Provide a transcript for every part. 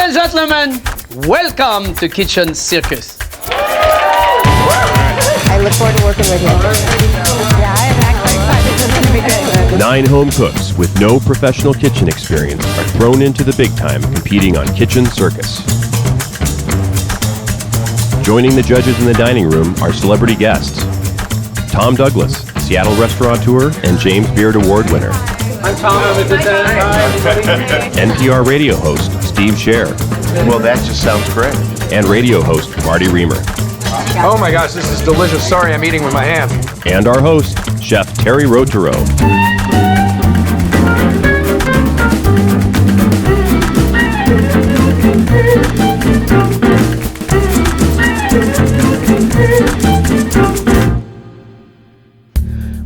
and gentlemen, welcome to KitchenCircus. I look forward to working with you. Yeah, I'm actually excited. This is going to be good. 9 home cooks with no professional kitchen experience are thrown into the big time competing on KitchenCircus. Joining the judges in the dining room are celebrity guests. Tom Douglas, Seattle Restaurateur and James Beard Award winner. I'm Tom. NPR Radio Host Steve Scher. Well, that just sounds great. And radio host Marty Riemer. Oh my gosh, this is delicious. Sorry, I'm eating with my hands. And our host, Chef Thierry Rautureau.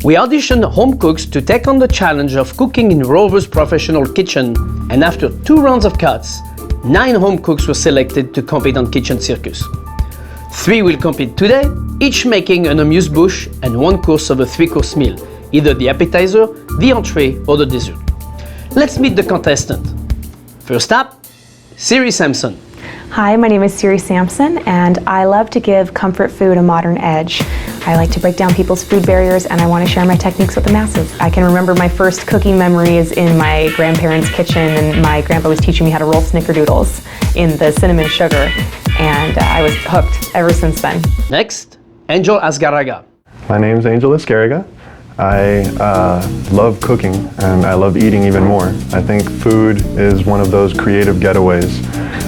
We auditioned home cooks to take on the challenge of cooking in Rover's professional kitchen, and after 2 rounds of cuts, 9 home cooks were selected to compete on KitchenCircus. 3 will compete today, each making an amuse-bouche and 1 course of a 3-course meal, either the appetizer, the entree, or the dessert. Let's meet the contestant. First up, Siiri Sampson. Hi, my name is Siiri Sampson, and I love to give comfort food a modern edge. I like to break down people's food barriers, and I want to share my techniques with the masses. I can remember my first cooking memories in my grandparents' kitchen, and my grandpa was teaching me how to roll snickerdoodles in the cinnamon sugar, and I was hooked ever since then. Next, Angel Asgaraga. My name's Angel Asgaraga. I love cooking, and I love eating even more. I think food is one of those creative getaways,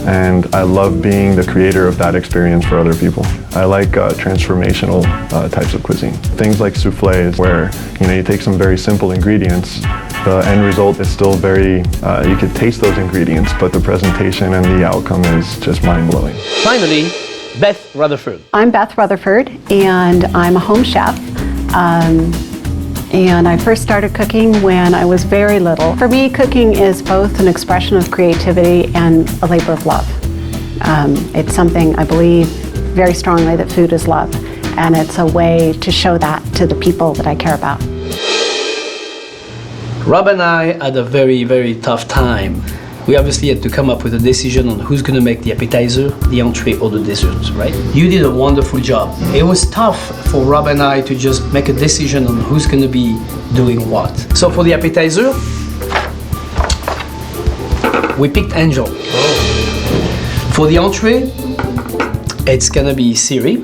and I love being the creator of that experience for other people. I like transformational types of cuisine. Things like soufflés, where you take some very simple ingredients. The end result is still very, you could taste those ingredients, but the presentation and the outcome is just mind-blowing. Finally, Beth Rutherford. I'm Beth Rutherford, and I'm a home chef. And I first started cooking when I was very little. For me, cooking is both an expression of creativity and a labor of love. It's something I believe very strongly that food is love, and it's a way to show that to the people that I care about. Rob and I had a very, very tough time. We obviously had to come up with a decision on who's gonna make the appetizer, the entree, or the dessert, right? You did a wonderful job. It was tough for Rob and I to just make a decision on who's gonna be doing what. So for the appetizer, we picked Angel. For the entree, it's gonna be Siiri.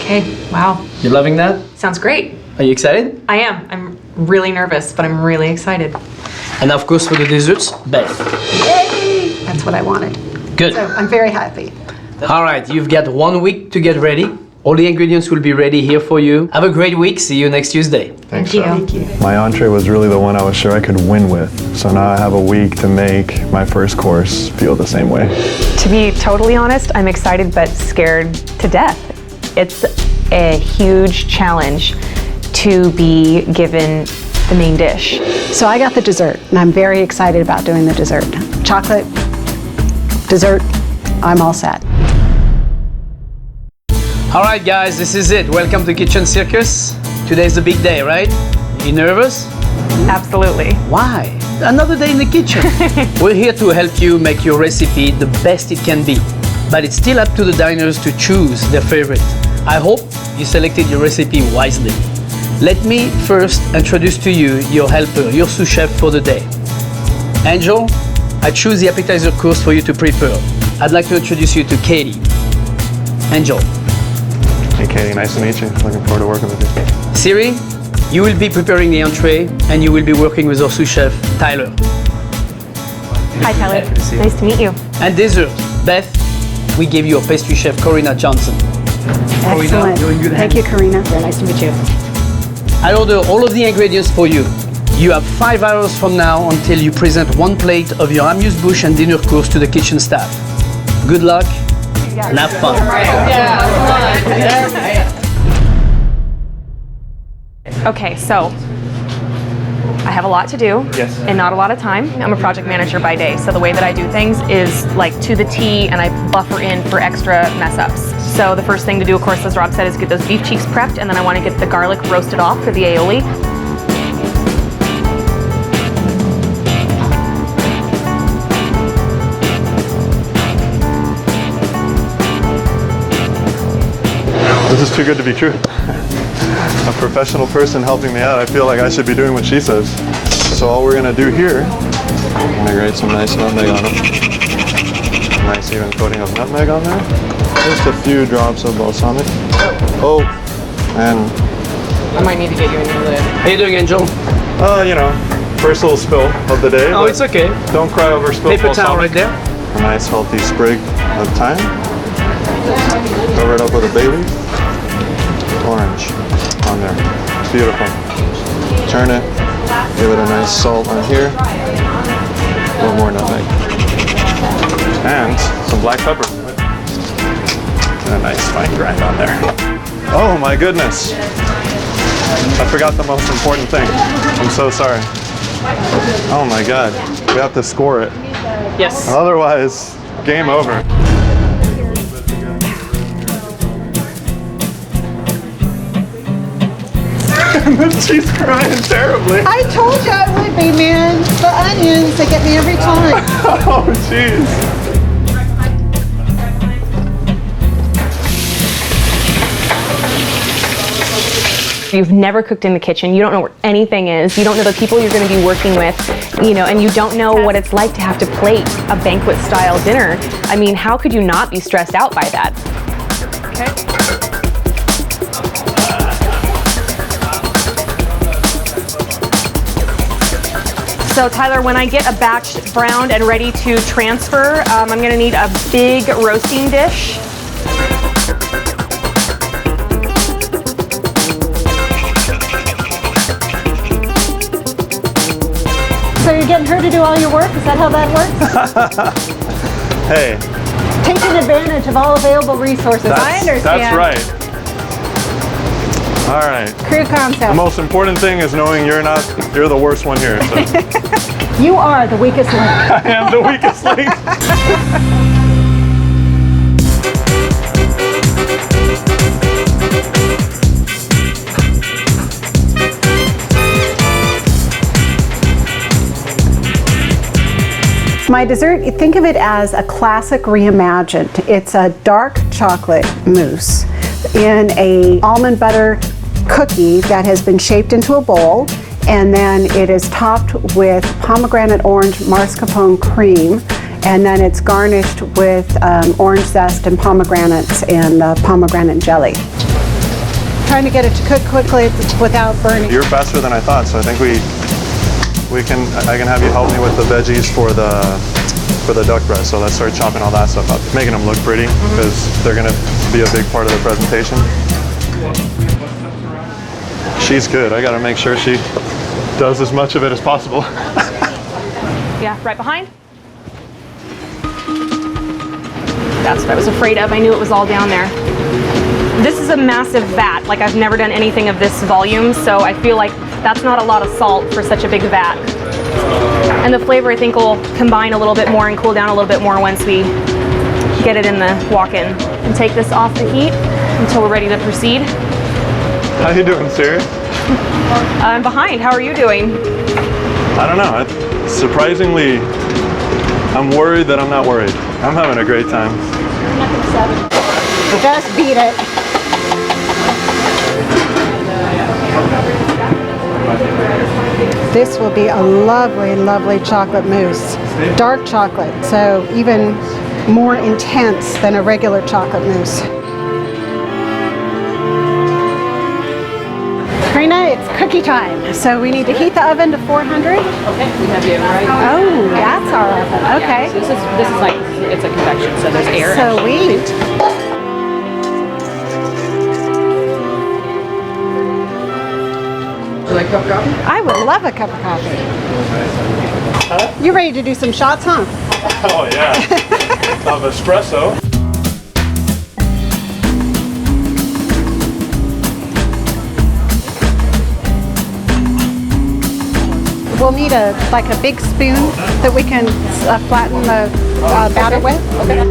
Okay, wow. You loving that? Sounds great. Are you excited? I am. I'm really nervous, but I'm really excited. And of course for the desserts, Beth. Yay! That's what I wanted. Good. So I'm very happy. All right, you've got 1 week to get ready. All the ingredients will be ready here for you. Have a great week. See you next Tuesday. Thanks, you. Chef. Thank you. My entree was really the one I was sure I could win with, so now I have a week to make my first course feel the same way. To be totally honest, I'm excited but scared to death. It's a huge challenge to be given the main dish. So I got the dessert, and I'm very excited about doing the dessert. Chocolate, dessert, I'm all set. All right, guys, this is it. Welcome to KitchenCircus. Today's the big day, right? You nervous? Absolutely. Why? Another day in the kitchen. We're here to help you make your recipe the best it can be. But it's still up to the diners to choose their favorite. I hope you selected your recipe wisely. Let me first introduce to you your helper, your sous chef for the day. Angel, I choose the appetizer course for you to prepare. I'd like to introduce you to Katie. Angel. Hey Katie, nice to meet you. Looking forward to working with you. Siiri, you will be preparing the entree and you will be working with our sous chef, Tyler. Hi, Tyler. Nice to meet you. And dessert, Beth, we gave you a pastry chef, Corina Johnson. Excellent. you're in good Thank hands. you, Karina. Very nice to meet you. I order all of the ingredients for you. You have 5 hours from now until you present 1 plate of your amuse-bouche and dinner course to the kitchen staff. Good luck and have fun. Okay, so I have a lot to do and not a lot of time. I'm a project manager by day, so the way that I do things is like to the T, and I buffer in for extra mess ups. So the first thing to do, of course, as Rob said, is get those beef cheeks prepped, and then I want to get the garlic roasted off for the aioli. is too good to be true. A professional person helping me out, I feel like I should be doing what she says. So all we're gonna do here, I'm gonna grate some nice nutmeg on it. Nice even coating of nutmeg on there. Just a few drops of balsamic. Oh, and I might need to get you a new lid. How you doing, Angel? you know, first little spill of the day. Oh, it's okay. Don't cry over spilled Paper towel right there. A nice healthy sprig of thyme. Cover it up with a bay leaf. Orange on there. Beautiful. Turn it. Give it a nice salt on here. A little more nutmeg. And some black pepper. And a nice fine grind on there. Oh my goodness. I forgot the most important thing. I'm so sorry. Oh my God. We have to score it. Yes. Otherwise, game over. She's crying terribly. I told you I would be, man. The onions, they get me every time. Oh, jeez. You've never cooked in the kitchen, you don't know where anything is, you don't know the people you're going to be working with, you know, and you don't know what it's like to have to plate a banquet style dinner. I mean, how could you not be stressed out by that? Okay. So Tyler, when I get a batch browned and ready to transfer, I'm going to need a big roasting dish. So you're getting her to do all your work? Is that how that works? Hey. Taking advantage of all available resources. I understand. That's right. All right. Crew concept. The most important thing is knowing you're the worst one here. So. You are the weakest link. I am the weakest link. My dessert, think of it as a classic reimagined. It's a dark chocolate mousse in a almond butter cookie that has been shaped into a bowl, and then it is topped with pomegranate orange mascarpone cream, and then it's garnished with orange zest and pomegranates and pomegranate jelly. Trying to get it to cook quickly without burning. You're faster than I thought, so I think I can have you help me with the veggies for the duck breast. So let's start chopping all that stuff up, making them look pretty because they're gonna be a big part of the presentation. She's good. I gotta make sure she does as much of it as possible. Yeah, right behind. That's what I was afraid of. I knew it was all down there. This is a massive vat. Like, I've never done anything of this volume, so I feel like that's not a lot of salt for such a big vat. And the flavor, I think, will combine a little bit more and cool down a little bit more once we get it in the walk-in. And take this off the heat until we're ready to proceed. How you doing, Siiri? I'm behind. How are you doing? I don't know. Surprisingly, I'm worried that I'm not worried. I'm having a great time. Just beat it. This will be a lovely, lovely chocolate mousse. Dark chocolate, so even more intense than a regular chocolate mousse. Karina, it's cookie time. So we need to heat the oven to 400. Okay, we have you right. Oh, that's our oven. Okay. So this is like, it's a convection, so there's air. Sweet. Would you like a cup of coffee? I would love a cup of coffee. You ready to do some shots, huh? Oh yeah, of espresso. We'll need a big spoon that we can flatten the batter with. Okay.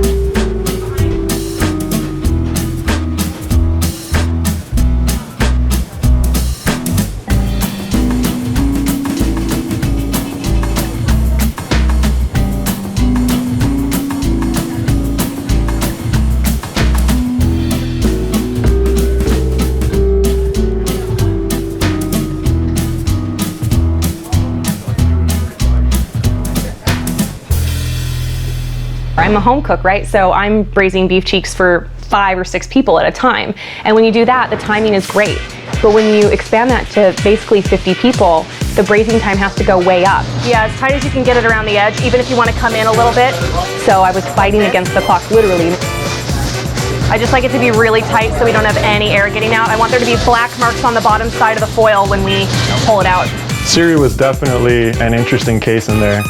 I'm a home cook, right? So I'm braising beef cheeks for 5 or 6 people at a time. And when you do that, the timing is great. But when you expand that to basically 50 people, the braising time has to go way up. Yeah, as tight as you can get it around the edge, even if you want to come in a little bit. So I was fighting against the clock, literally. I just like it to be really tight so we don't have any air getting out. I want there to be black marks on the bottom side of the foil when we pull it out. Siiri was definitely an interesting case in there.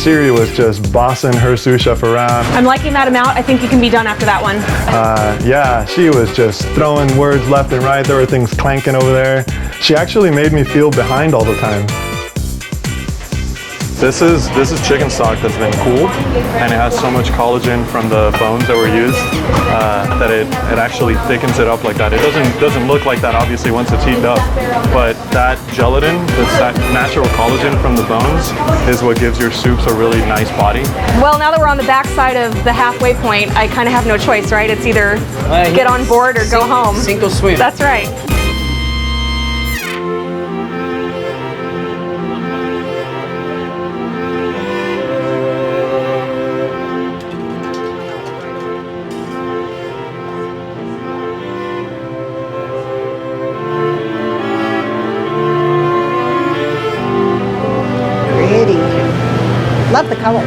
Siiri was just bossing her sous chef around. I'm liking that amount. I think you can be done after that one. Yeah, she was just throwing words left and right. There were things clanking over there. She actually made me feel behind all the time. This is chicken stock that's been cooled, and it has so much collagen from the bones that were used that it actually thickens it up like that. It doesn't look like that obviously once it's heated up, but that gelatin, that natural collagen from the bones, is what gives your soups a really nice body. Well, now that we're on the back side of the halfway point, I kind of have no choice, right? It's either get on board or go home. Sink or swim. That's right. Love the colors.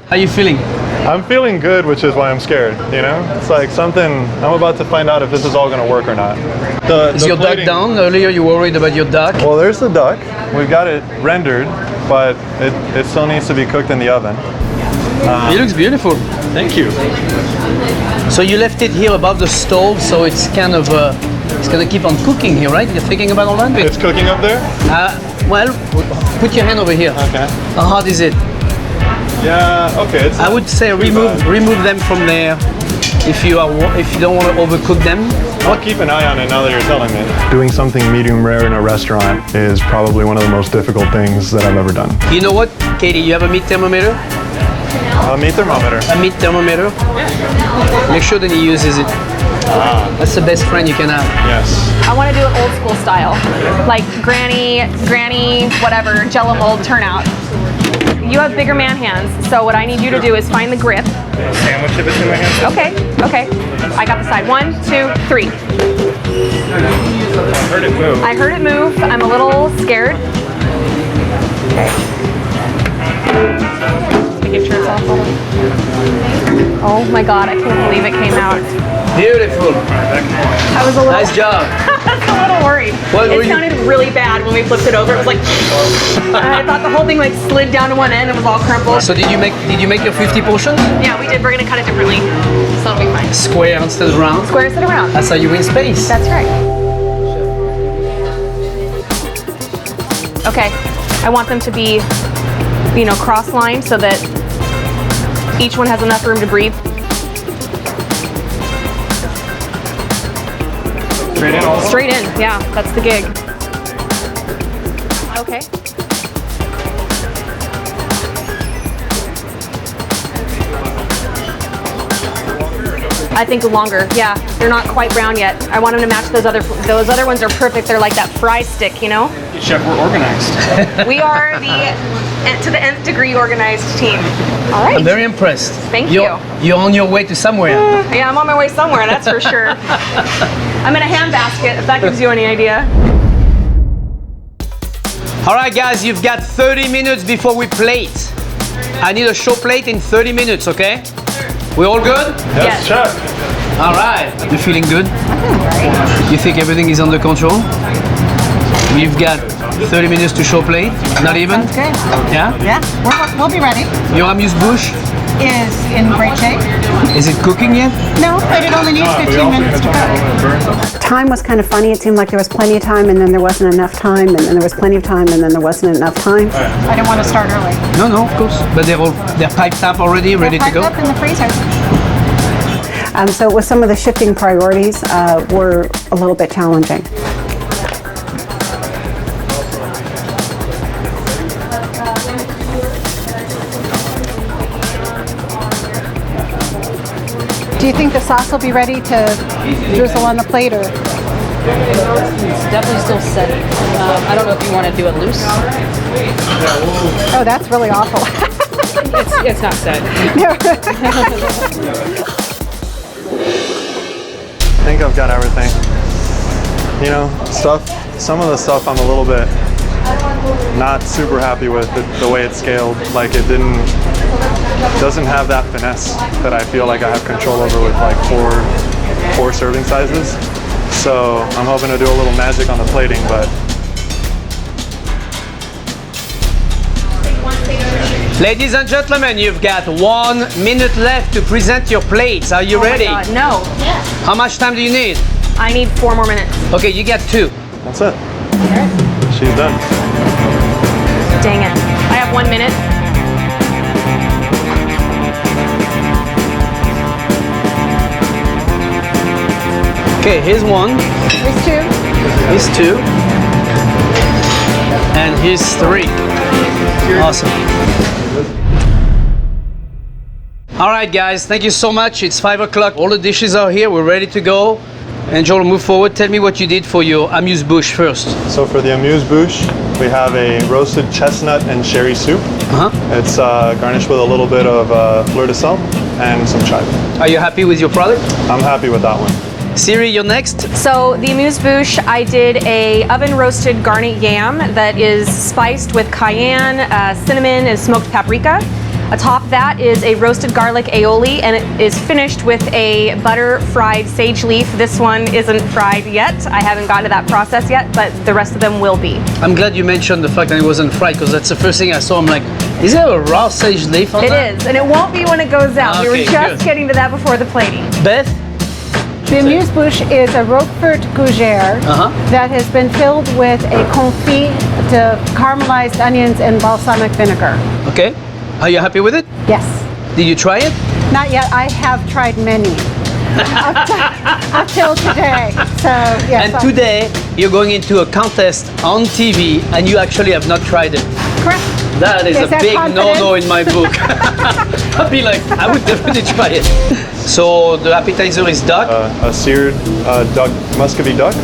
How you feeling? I'm feeling good, which is why I'm scared, you know? It's like something, I'm about to find out if this is all gonna work or not. Is your duck down? Earlier you were worried about your duck. Well, there's the duck. We've got it rendered, but it still needs to be cooked in the oven. It looks beautiful. Thank you. So you left it here above the stove, so it's kind of, it's gonna keep on cooking here, right? You're thinking about all that? It's cooking up there? Well, put your hand over here. Okay. How hot is it? Yeah, okay. I would say remove them from there if you don't want to overcook them. I'll keep an eye on it now that you're telling me. Doing something medium rare in a restaurant is probably one of the most difficult things that I've ever done. You know what, Katie? You have a meat thermometer? A meat thermometer. A meat thermometer? Make sure that he uses it. That's the best friend you can have. Yes. I want to do it old school style, like granny, whatever, Jello mold turnout. You have bigger man hands, so what I need you to do is find the grip. Sandwich it between my hands. Okay. I got the side. 1, 2, 3. I heard it move. I heard it move. I'm a little scared. Making sure it's all full. Oh my God, I can't believe it came out. Beautiful. I was a little... Nice job. I was a little worried. It sounded really bad when we flipped it over. It was like... I thought the whole thing like slid down to one end and was all crumpled. So did you make your 50 portions? Yeah, we did. We're gonna cut it differently, so it'll be fine. Square instead of round? Square instead of round. That's how you win space. That's right. Okay, I want them to be, cross-lined so that each one has enough room to breathe. Straight in also? Straight in, yeah, that's the gig. Okay. I think longer, yeah. They're not quite brown yet. I want them to match those other ones are perfect. They're like that fry stick, you know? Chef, we're organized. We are to the nth degree organized team. All right. I'm very impressed. Thank you. You're on your way to somewhere. Yeah, I'm on my way somewhere, that's for sure. I'm in a handbasket, if that gives you any idea. All right, guys, you've got 30 minutes before we plate. I need a show plate in 30 minutes, okay? We all good? Yes, Chef. All right. You feeling good? You think everything is under control? We've got 30 minutes to show plate. Not even? Sounds good. Yeah? Yeah, we'll be ready. Your amuse-bouche Is in great shape. is it cooking yet? No, but it only needs 15 minutes to cook. Time was kind of funny. It seemed like there was plenty of time, and then there wasn't enough time, and then there was plenty of time, and then there wasn't enough time. I didn't want to start early. No, of course. But they're piped up already, ready to Packed go. up in the freezer. So with some of the shifting priorities were a little bit challenging. Do you think the sauce will be ready to drizzle on the plate, or? It's definitely still setting. I don't know if you want to do it loose. Oh, that's really awful. It's not set. I think I've got everything. You know, some of the stuff I'm a little bit not super happy with the way it's scaled. Like it doesn't have that finesse that I feel like I have control over with like four serving sizes. So I'm hoping to do a little magic on the plating, but. Ladies and gentlemen, you've got 1 minute left to present your plates. Are you ready? Oh my God, no. How much time do you need? I need 4 more minutes. Okay, you get 2. That's it. She's done. Dang it. I have 1 minute. Okay, here's 1. There's 2. Here's 2. And here's 3. Awesome. All right, guys, thank you so much. It's 5 o'clock. All the dishes are here. We're ready to go. And Joel, move forward. Tell me what you did for your amuse-bouche first. So for the amuse-bouche, we have a roasted chestnut and sherry soup. It's garnished with a little bit of fleur de sel and some chive. Are you happy with your product? I'm happy with that one. Siiri, you're next. So the amuse-bouche, I did a oven-roasted garnet yam that is spiced with cayenne, cinnamon, and smoked paprika. Atop that is a roasted garlic aioli, and it is finished with a butter-fried sage leaf. This one isn't fried yet. I haven't gotten to that process yet, but the rest of them will be. I'm glad you mentioned the fact that it wasn't fried, because that's the first thing I saw. I'm like, is there a raw sage leaf on that? It is, and it won't be when it goes out. We were Okay, just good. getting to that before the plating. Beth? The amuse-bouche is a Roquefort gougère that has been filled with a confit of caramelized onions and balsamic vinegar. Okay. Are you happy with it? Yes. Did you try it? Not yet. I have tried many up till today. So yes. And today, you're going into a contest on TV, and you actually have not tried it. Correct. That is a that big confidence? no-no in my book. I'd be like, I would definitely try it. So the appetizer is duck. A seared duck, Muscovy duck,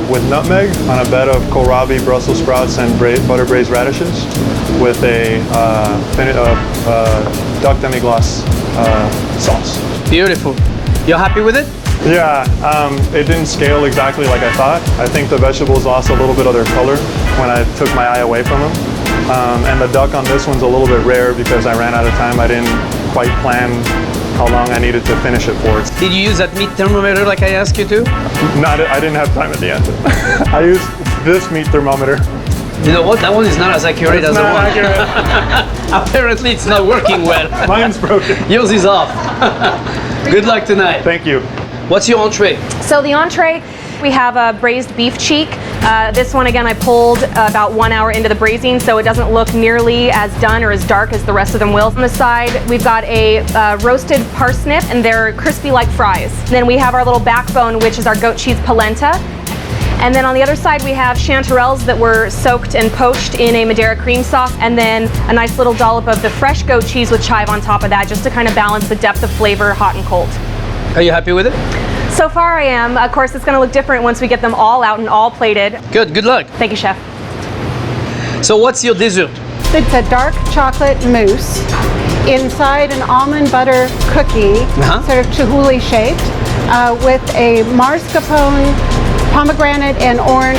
with nutmeg on a bed of kohlrabi, Brussels sprouts, and butter braised radishes, with a duck demi-glace sauce. Beautiful. You're happy with it? Yeah, it didn't scale exactly like I thought. I think the vegetables lost a little bit of their color when I took my eye away from them. And the duck on this one's a little bit rare because I ran out of time. I didn't quite plan how long I needed to finish it for. Did you use that meat thermometer like I asked you to? I didn't have time at the end. I used this meat thermometer. You know what? That one is not as accurate as the Not one. accurate. Apparently, it's not working well. Mine's broken. Yours is off. Good luck tonight. Thank you. What's your entree? So the entree, we have a braised beef cheek. This one, again, I pulled about 1 hour into the braising, so it doesn't look nearly as done or as dark as the rest of them will. On the side, we've got a roasted parsnip, and they're crispy like fries. Then we have our little backbone, which is our goat cheese polenta. And then on the other side, we have chanterelles that were soaked and poached in a Madeira cream sauce, and then a nice little dollop of the fresh goat cheese with chive on top of that, just to kind of balance the depth of flavor, hot and cold. Are you happy with it? So far I am. Of course, it's going to look different once we get them all out and all plated. Good luck. Thank you, Chef. So what's your dessert? It's a dark chocolate mousse inside an almond butter cookie, sort of chihuly shaped, with a mascarpone, pomegranate, and orange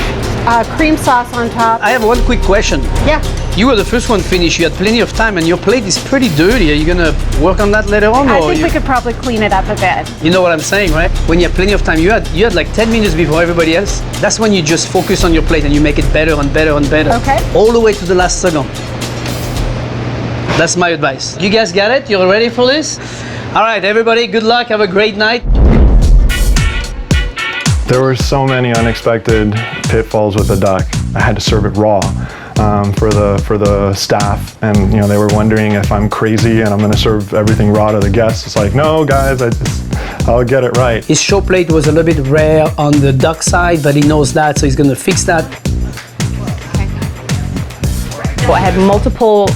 cream sauce on top. I have one quick question. Yeah. You were the first one finished. You had plenty of time, and your plate is pretty dirty. Are you gonna work on that later on? I or think we could probably clean it up a bit. You know what I'm saying, right? When you have plenty of time, you had like 10 minutes before everybody else. That's when you just focus on your plate and you make it better and better and better. Okay. All the way to the last second. That's my advice. You guys got it? You're ready for this? All right, everybody, good luck. Have a great night. There were so many unexpected pitfalls with the duck. I had to serve it raw for the staff, and they were wondering if I'm crazy and I'm going to serve everything raw to the guests. It's like, no, guys, I'll get it right. His show plate was a little bit rare on the duck side, but he knows that, so he's going to fix that. beautiful. I had multiple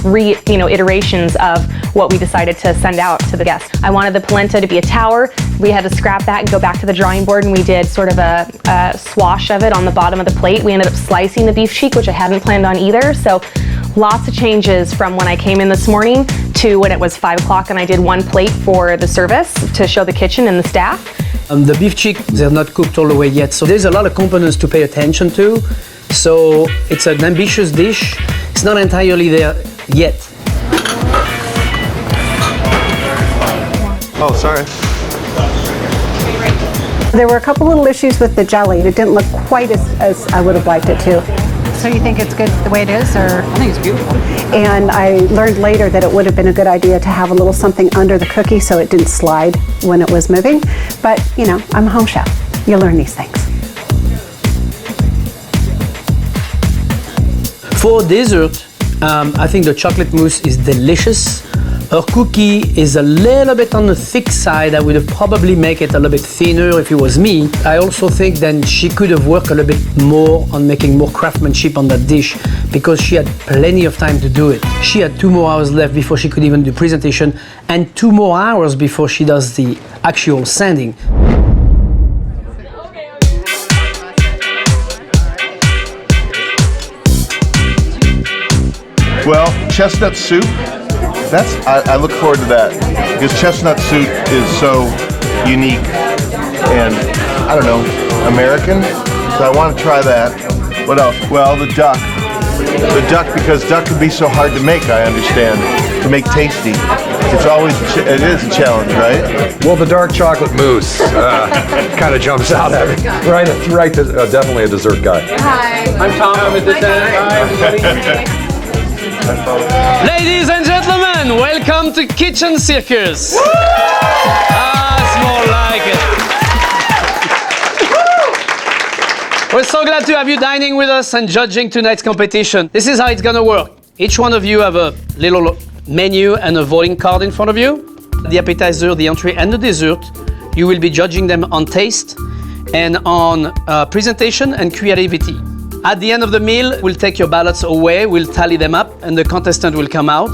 iterations of what we decided to send out to the guests. I wanted the polenta to be a tower. We had to scrap that and go back to the drawing board, and we did sort of a swash of it on the bottom of the plate. We ended up slicing the beef cheek, which I hadn't planned on either. So lots of changes from when I came in this morning to when it was 5 o'clock and I did one plate for the service to show the kitchen and the staff. The beef cheek, they're not cooked all the way yet, so there's a lot of components to pay attention to. So it's an ambitious dish. It's not entirely there yet. Oh, sorry. There were a couple little issues with the jelly. It didn't look quite as I would have liked it to. So you think it's good the way it is, or? I think it's beautiful. And I learned later that it would have been a good idea to have a little something under the cookie so it didn't slide when it was moving. But, you know, I'm a home chef. You learn these things. For dessert, I think the chocolate mousse is delicious. Her cookie is a little bit on the thick side. I would have probably make it a little bit thinner if it was me. I also think then she could have worked a little bit more on making more craftsmanship on that dish because she had plenty of time to do it. She had 2 more hours left before she could even do presentation and 2 more hours before she does the actual sanding. Well, chestnut soup, I look forward to that because chestnut soup is so unique and, I don't know, American. So I want to try that. What else? Well, the duck. The duck, because duck can be so hard to make, I understand, to make tasty. It is a challenge, right? Well, the dark chocolate mousse kind of jumps out at me. Right, definitely a dessert guy. Hi. I'm Tom. I'm at this end. Hi, everybody. Ladies and gentlemen, welcome to KitchenCircus. That's more like it. We're so glad to have you dining with us and judging tonight's competition. This is how it's gonna work. Each one of you have a little menu and a voting card in front of you. The appetizer, the entree, and the dessert. You will be judging them on taste and on presentation and creativity. At the end of the meal, we'll take your ballots away, we'll tally them up, and the contestant will come out,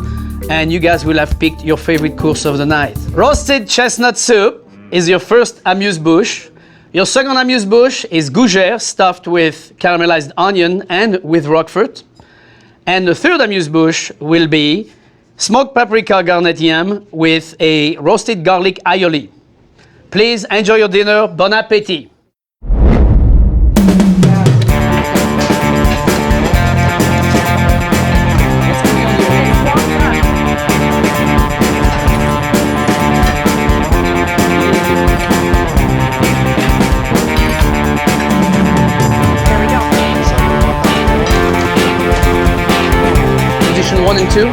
and you guys will have picked your favorite course of the night. Roasted chestnut soup is your first amuse-bouche. Your second amuse-bouche is gougère, stuffed with caramelized onion and with roquefort. And the third amuse-bouche will be smoked paprika garnet yam with a roasted garlic aioli. Please enjoy your dinner. Bon appétit. Position 1 and 2,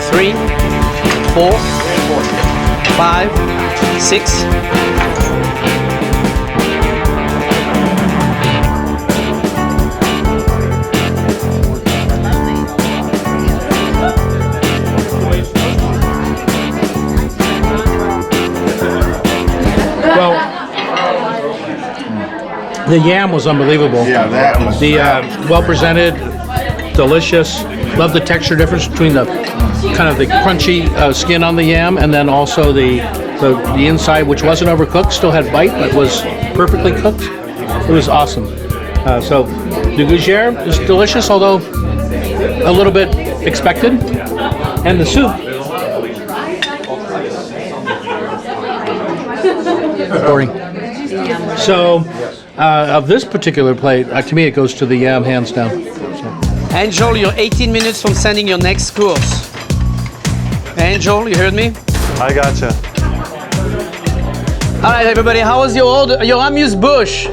3, 4, 5, 6. Well, the yam was unbelievable. Yeah, that was... The well presented, delicious. Love the texture difference between the kind of the crunchy skin on the yam and then also the inside, which wasn't overcooked, still had bite, but was perfectly cooked. It was awesome. So the gougère is delicious, although a little bit expected. And the soup. Boring. So of this particular plate, to me it goes to the yam hands down. Angel, you're 18 minutes from sending your next course. Angel, you heard me? I gotcha. All right, everybody, how was your amuse-bouche?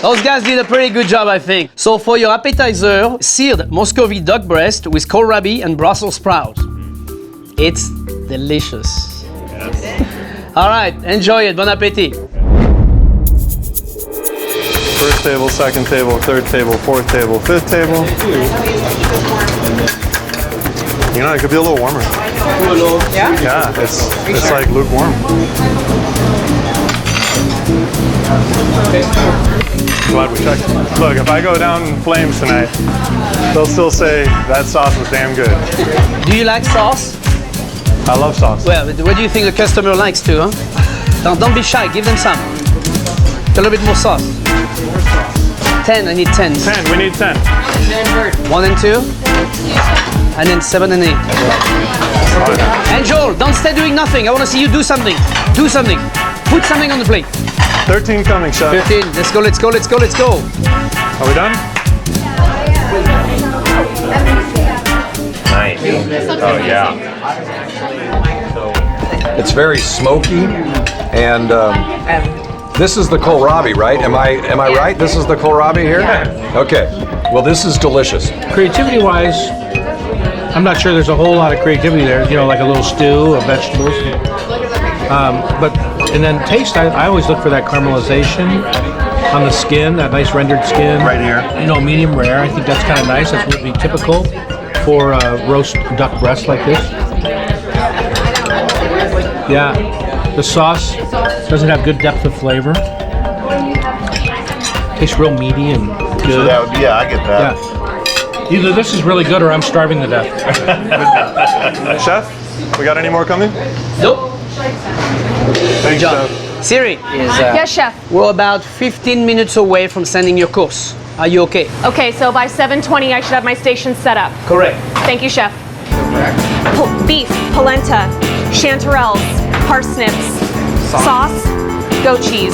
Those guys did a pretty good job, I think. So for your appetizer, seared Muscovy duck breast with kohlrabi and Brussels sprouts. It's delicious. Yes. All right, enjoy it. Bon appétit. First table, second table, third table, fourth table, fifth table. You know, it could be a little warmer. Yeah? Yeah, it's like lukewarm. Glad we checked. Look, if I go down in flames tonight, they'll still say that sauce was damn good. Do you like sauce? I love sauce. Well, what do you think the customer likes too, huh? Don't be shy, give them some. A little bit more sauce. 10, I need 10. 10, we need 10. 1 and 2. And then 7 and 8. And Joel, don't stay doing nothing. I want to see you do something. Do something. Put something on the plate. 13 coming, chef. 15. Let's go, let's go, let's go, let's go. Are we done? Nice. Oh, yeah. It's very smoky, and this is the kohlrabi, right? Am I right? This is the kohlrabi here? Okay. Well, this is delicious. Creativity-wise, I'm not sure there's a whole lot of creativity there. You know, like a little stew of vegetables. And then taste, I always look for that caramelization on the skin, that nice rendered skin. Right here. You know, medium rare. I think that's kind of nice. That's what would be typical for roast duck breast like this. Yeah, the sauce doesn't have good depth of flavor. Tastes real meaty and good. So that would be, I get that. Yeah. Either this is really good or I'm starving to death. Chef, we got any more coming? Nope. Thanks, job. Chef. Siiri is. Yes, chef. We're about 15 minutes away from sending your course. Are you okay? Okay, so by 7:20 I should have my station set up. Correct. Thank you, chef. Beef, polenta, chanterelles, parsnips, sauce, goat cheese.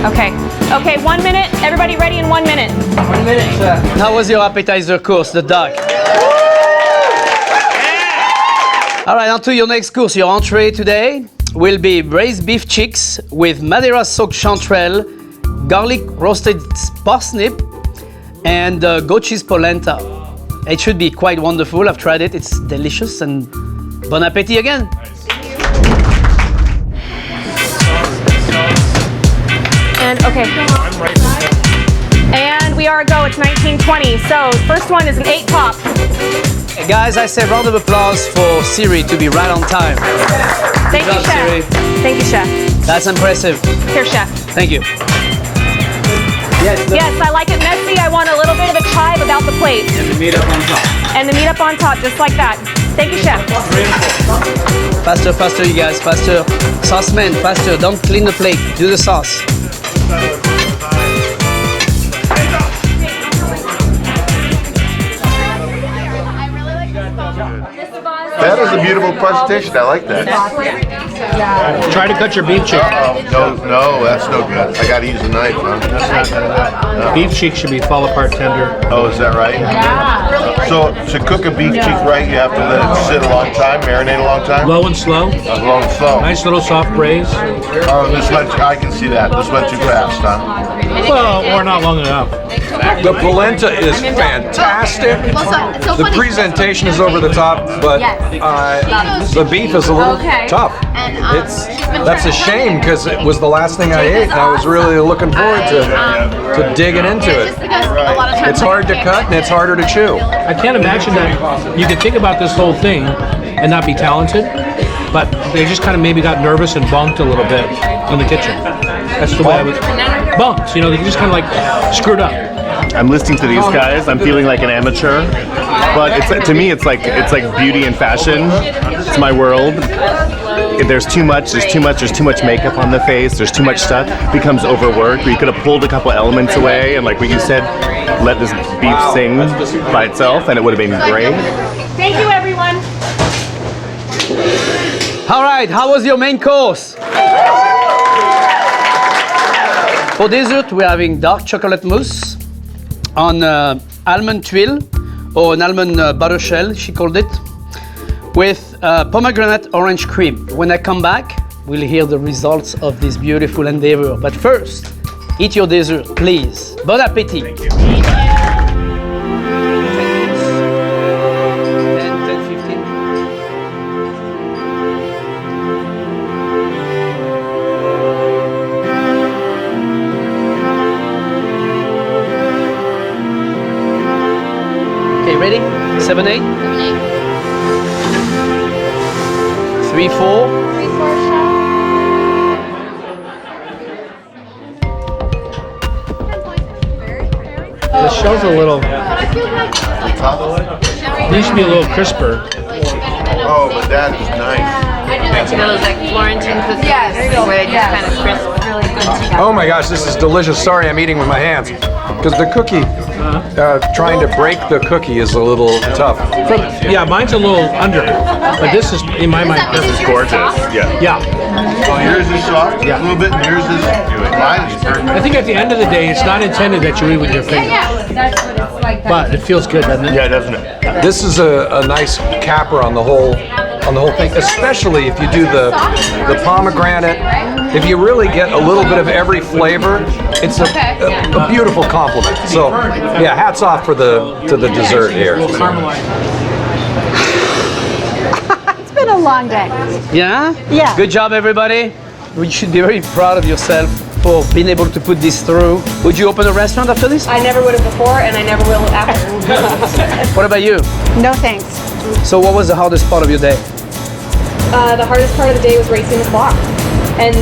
Okay. Okay, 1 minute. Everybody ready in 1 minute. 1 minute, sir. How was your appetizer course, the duck? All right, on to your next course. Your entree today will be braised beef cheeks with Madeira soaked chanterelle, garlic roasted parsnip, and goat cheese polenta. It should be quite wonderful. I've tried it. It's delicious, and bon appétit again. And okay. And we are a go. It's 1920. So first one is an 8 top. Hey guys, I say round of applause for Siiri to be right on time. Thank you, chef. Siiri. Thank you, chef. That's impressive. Here, chef. Thank you. Yes, I like it messy. I want a little bit of a chive about the plate. And the meat up on top. And the meat up on top, just like that. Thank you, chef. Faster, faster, you guys, faster. Sauce man, faster. Don't clean the plate. Do the sauce. That is a beautiful presentation. I like that. Try to cut your beef cheek. No, that's no good. I gotta use a knife, huh? Beef cheek should be fall apart tender. Oh, is that right? Yeah. So to cook a beef cheek right, you have to let it sit a long time, marinate a long time? Low and slow. Low and slow. Nice little soft braise. Oh, this went, I can see that. This went too fast, huh? Well, or not long enough. The polenta is fantastic. The presentation is over the top, but the beef is a little tough. That's a shame because it was the last thing I ate, and I was really looking forward to digging into it. It's hard to cut and it's harder to chew. I can't imagine that you could think about this whole thing and not be talented, but they just kind of maybe got nervous and bunked a little bit in the kitchen. That's the way I was. Bunked, you know, they just kind of like screwed up. I'm listening to these guys. I'm feeling like an amateur, but it's to me it's like beauty and fashion. It's my world. If there's too much makeup on the face. There's too much stuff. It becomes overworked. We could have pulled a couple elements away and, like what you said, let this beef sing by itself, and it would have been great. Thank you, everyone. All right, how was your main course? For dessert, we're having dark chocolate mousse on almond tuile, or an almond butter shell, she called it, with pomegranate orange cream. When I come back, we'll hear the results of this beautiful endeavor. But first, eat your dessert, please. Bon appétit. Thank you. 10, 15. Okay, ready? 7, 8? 3, 4. shell's a little, needs to be a little crisper. Oh, but that is nice. Those like Florentine cookies. Yeah, there you go. Where they just kind of crisp. Really good. Oh my gosh, this is delicious. Sorry, I'm eating with my hands. Because the cookie, trying to break the cookie is a little tough. Yeah, mine's a little under, but this is, in my mind, perfect. This is gorgeous. Yeah. Yeah. Oh, yours is soft a little bit, and yours is, mine is perfect. I think at the end of the day, it's not intended that you eat with your fingers. That's what it's like. But it feels good, doesn't it? Yeah, doesn't it? This is a nice capper on the whole thing, especially if you do the pomegranate. If you really get a little bit of every flavor, it's a beautiful compliment. So, yeah, hats off to the dessert here. It's been a long day. Yeah? Yeah. Good job, everybody. You should be very proud of yourself for being able to put this through. Would you open a restaurant after this? I never would have before, and I never will after. What about you? No thanks. So what was the hardest part of your day? The hardest part of the day was racing the clock and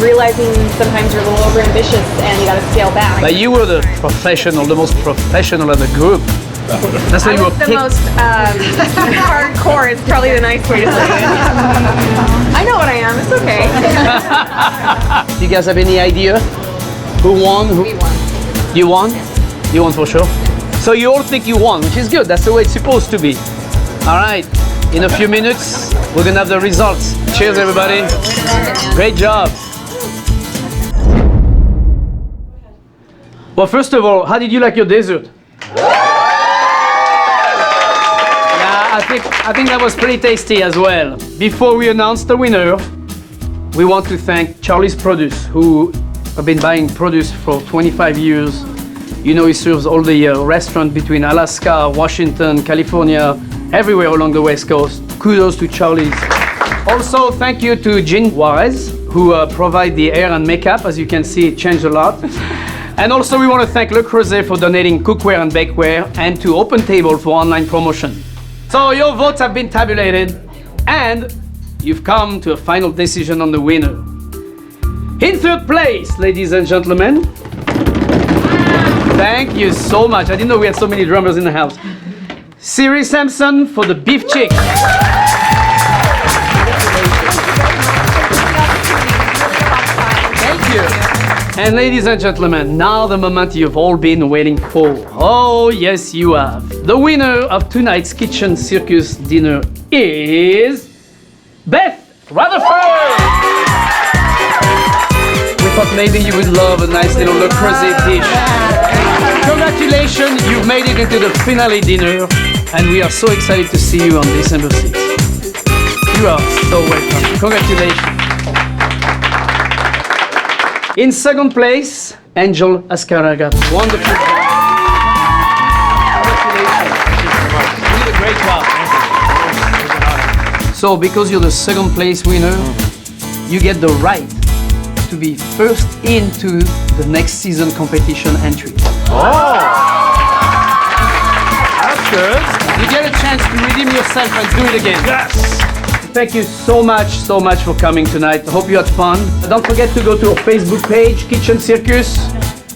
realizing sometimes you're a little overambitious and you gotta scale back. But you were the professional, the most professional in the group. That's why you were the most hardcore is probably the nice way to say it. I know what I am, it's okay. Do you guys have any idea who won? We won. You won? You won for sure? So you all think you won, which is good. That's the way it's supposed to be. All right, in a few minutes, we're gonna have the results. Cheers, everybody. Great job. Well, first of all, how did you like your dessert? I think that was pretty tasty as well. Before we announce the winner, we want to thank Charlie's Produce, who have been buying produce for 25 years. You know, he serves all the restaurants between Alaska, Washington, California, everywhere along the West Coast. Kudos to Charlie's. Also, thank you to Jean Juarez, who provide the hair and makeup. As you can see, it changed a lot. And also, we want to thank Le Creuset for donating cookware and bakeware, and to Open Table for online promotion. So your votes have been tabulated, and you've come to a final decision on the winner. In third place, ladies and gentlemen, thank you so much. I didn't know we had so many drummers in the house. Siiri Sampson for the beef chick. Thank you. And ladies and gentlemen, now the moment you've all been waiting for. Oh, yes, you have. The winner of tonight's Kitchen Circus dinner is Beth Rutherford. We thought maybe you would love a nice little Le Creuset dish. Congratulations, you've made it into the finale dinner, and we are so excited to see you on December 6th. You are so welcome. Congratulations. In second place, Angel Ascaragat. Wonderful job. Congratulations. You did a great job. So, because you're the second place winner, you get the right to be first into the next season competition entry. Oh! That's good. You get a chance to redeem yourself and do it again. Yes! Thank you so much for coming tonight. I hope you had fun. Don't forget to go to our Facebook page, Kitchen Circus.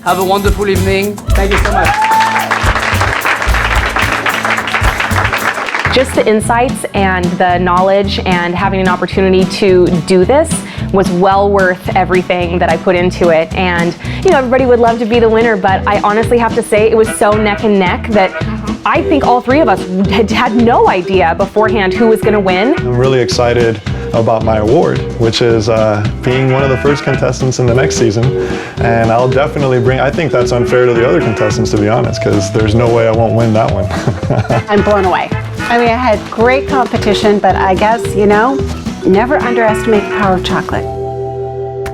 Have a wonderful evening. Thank you so much. Just the insights and the knowledge and having an opportunity to do this was well worth everything that I put into it. And, you know, everybody would love to be the winner, but I honestly have to say it was so neck and neck that I think all three of us had no idea beforehand who was going to win. I'm really excited about my award, which is being one of the first contestants in the next season. And I'll definitely I think that's unfair to the other contestants, to be honest, because there's no way I won't win that one. I'm blown away. I mean, I had great competition, but I guess, you know, never underestimate the power of chocolate.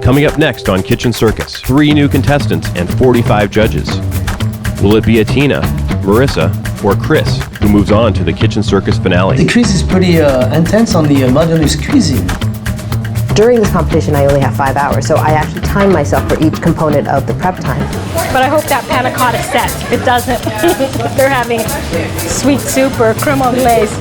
Coming up next on Kitchen Circus, 3 new contestants and 45 judges. Will it be Atina, Marissa, or Chris who moves on to the Kitchen Circus finale? The quiz is pretty intense on the modernist cuisine. During this competition, I only have 5 hours, so I actually time myself for each component of the prep time. But I hope that panna cotta sets. If it doesn't, they're having sweet soup or creme anglaise.